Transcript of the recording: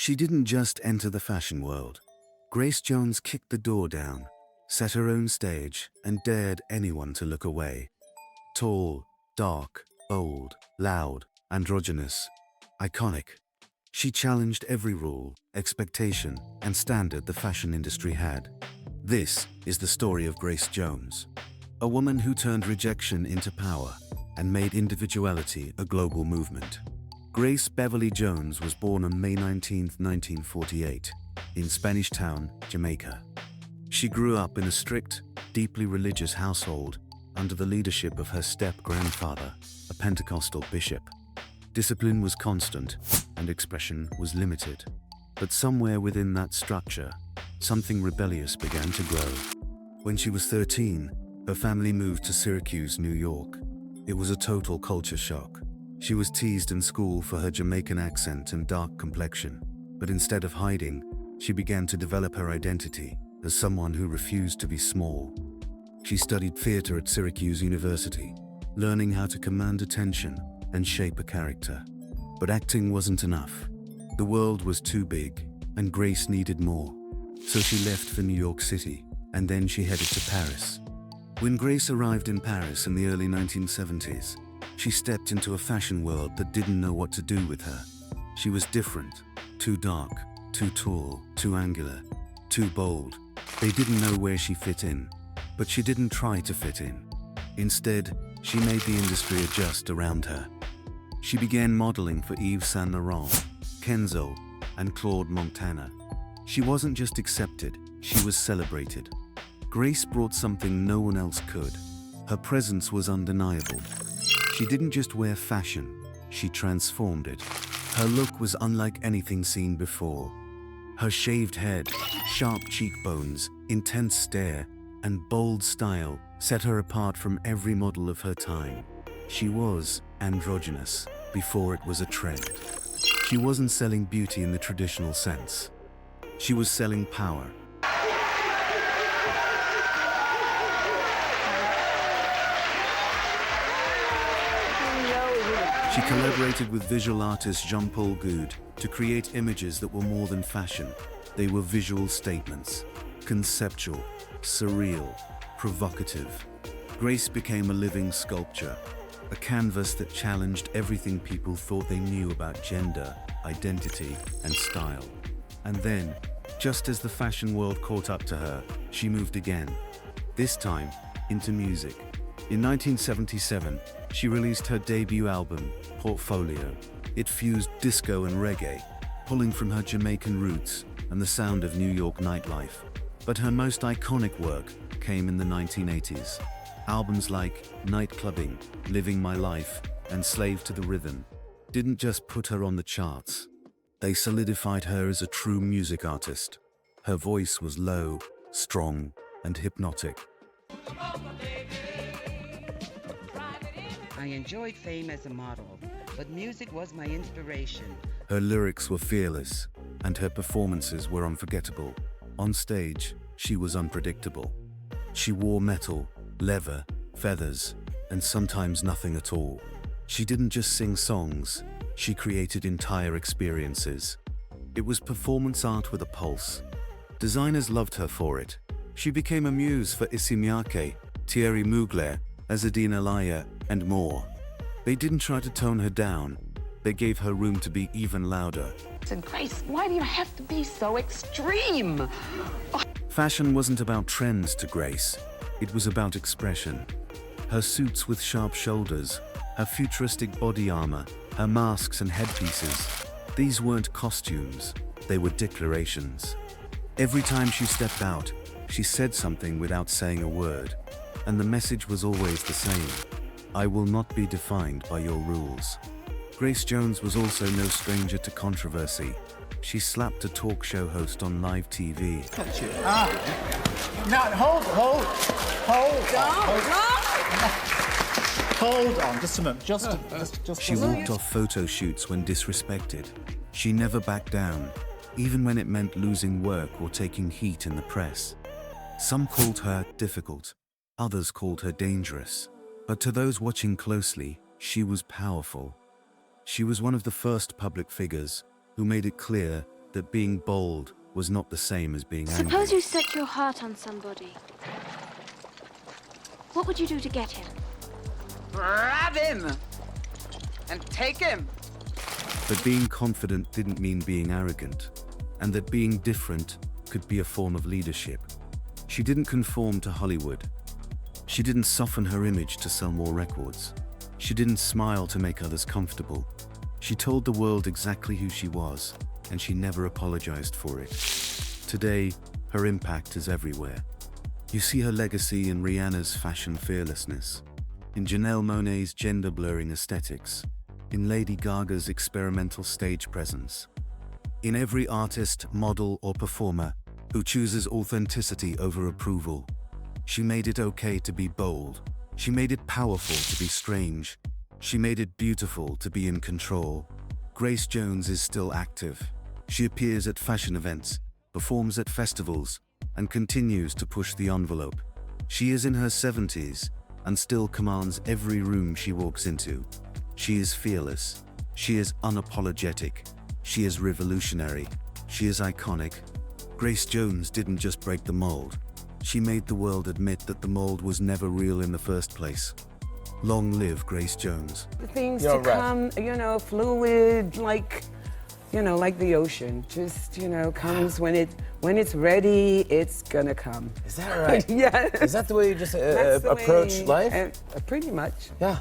She didn't just enter the fashion world. Grace Jones kicked the door down, set her own stage, and dared anyone to look away. Tall, dark, bold, loud, androgynous, iconic. She challenged every rule, expectation, and standard the fashion industry had. This is the story of Grace Jones, a woman who turned rejection into power and made individuality a global movement. Grace Beverly Jones was born on May 19, 1948, in Spanish Town, Jamaica. She grew up in a strict, deeply religious household under the leadership of her step-grandfather, a Pentecostal bishop. Discipline was constant, and expression was limited. But somewhere within that structure, something rebellious began to grow. When she was 13, her family moved to Syracuse, New York. It was a total culture shock. She was teased in school for her Jamaican accent and dark complexion, but instead of hiding, she began to develop her identity as someone who refused to be small. She studied theater at Syracuse University, learning how to command attention and shape a character. But acting wasn't enough. The world was too big, and Grace needed more. So she left for New York City, and then she headed to Paris. When Grace arrived in Paris in the early 1970s, she stepped into a fashion world that didn't know what to do with her. She was different, too dark, too tall, too angular, too bold. They didn't know where she fit in, but she didn't try to fit in. Instead, she made the industry adjust around her. She began modeling for Yves Saint Laurent, Kenzo, and Claude Montana. She wasn't just accepted, she was celebrated. Grace brought something no one else could. Her presence was undeniable. She didn't just wear fashion, she transformed it. Her look was unlike anything seen before. Her shaved head, sharp cheekbones, intense stare, and bold style set her apart from every model of her time. She was androgynous before it was a trend. She wasn't selling beauty in the traditional sense. She was selling power. She collaborated with visual artist Jean-Paul Goude to create images that were more than fashion. They were visual statements, conceptual, surreal, provocative. Grace became a living sculpture, a canvas that challenged everything people thought they knew about gender, identity, and style. And then, just as the fashion world caught up to her, she moved again, this time into music. In 1977, she released her debut album, Portfolio. It fused disco and reggae, pulling from her Jamaican roots and the sound of New York nightlife. But her most iconic work came in the 1980s. Albums like Night Clubbing, Living My Life, and Slave to the Rhythm didn't just put her on the charts. They solidified her as a true music artist. Her voice was low, strong, and hypnotic. I enjoyed fame as a model, but music was my inspiration. Her lyrics were fearless, and her performances were unforgettable. On stage, she was unpredictable. She wore metal, leather, feathers, and sometimes nothing at all. She didn't just sing songs, she created entire experiences. It was performance art with a pulse. Designers loved her for it. She became a muse for Issey Miyake, Thierry Mugler, Azzedine Alaïa, and more. They didn't try to tone her down. They gave her room to be even louder. And Grace, why do you have to be so extreme? Fashion wasn't about trends to Grace. It was about expression. Her suits with sharp shoulders, her futuristic body armor, her masks and headpieces. These weren't costumes, they were declarations. Every time she stepped out, she said something without saying a word. And the message was always the same. I will not be defined by your rules. Grace Jones was also no stranger to controversy. She slapped a talk show host on live TV. Now, hold on, just a minute, just She walked off photo shoots when disrespected. She never backed down, even when it meant losing work or taking heat in the press. Some called her difficult, others called her dangerous. But to those watching closely, she was powerful. She was one of the first public figures who made it clear that being bold was not the same as being angry. Suppose you set your heart on somebody. What would you do to get him? Grab him and take him. But being confident didn't mean being arrogant, and that being different could be a form of leadership. She didn't conform to Hollywood. She didn't soften her image to sell more records. She didn't smile to make others comfortable. She told the world exactly who she was, and she never apologized for it. Today, her impact is everywhere. You see her legacy in Rihanna's fashion fearlessness, in Janelle Monáe's gender-blurring aesthetics, in Lady Gaga's experimental stage presence, in every artist, model, or performer who chooses authenticity over approval. She made it okay to be bold. She made it powerful to be strange. She made it beautiful to be in control. Grace Jones is still active. She appears at fashion events, performs at festivals, and continues to push the envelope. She is in her 70s and still commands every room she walks into. She is fearless. She is unapologetic. She is revolutionary. She is iconic. Grace Jones didn't just break the mold. She made the world admit that the mold was never real in the first place. Long live Grace Jones. The things to come, fluid, like the ocean. Just, comes when it's ready, it's gonna come. Is that right? Yeah. Is that the way you just That's the approach way, life? Pretty much. Yeah.